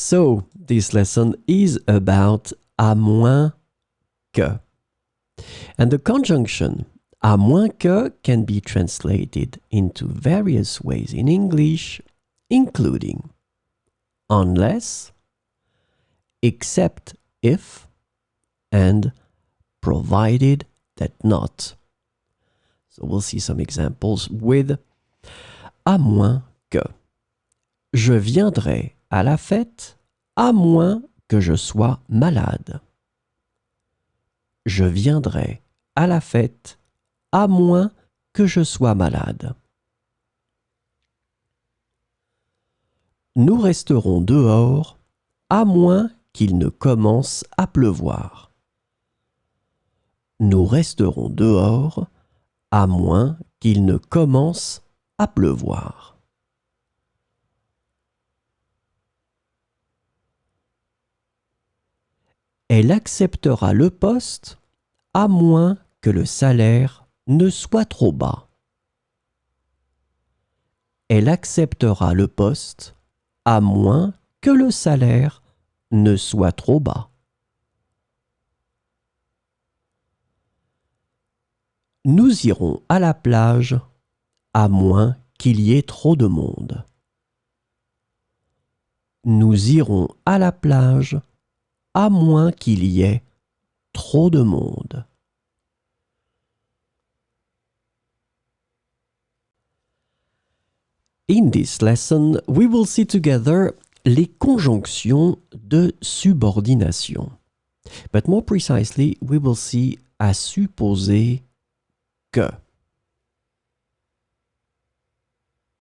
So, this lesson is about à moins que. And the conjunction à moins que can be translated into various ways in English, including unless, except if, and provided that not. So we'll see some examples with à moins que. Je viendrai à la fête à moins que je sois malade. Je viendrai à la fête à moins que je sois malade. Nous resterons dehors à moins qu'il ne commence à pleuvoir. Nous resterons dehors à moins qu'il ne commence à pleuvoir. Elle acceptera le poste à moins que le salaire ne soit trop bas. Elle acceptera le poste à moins que le salaire ne soit trop bas. Nous irons à la plage à moins qu'il y ait trop de monde. Nous irons à la plage à moins qu'il y ait trop de monde. In this lesson, we will see together les conjonctions de subordination. But more precisely, we will see à supposer que.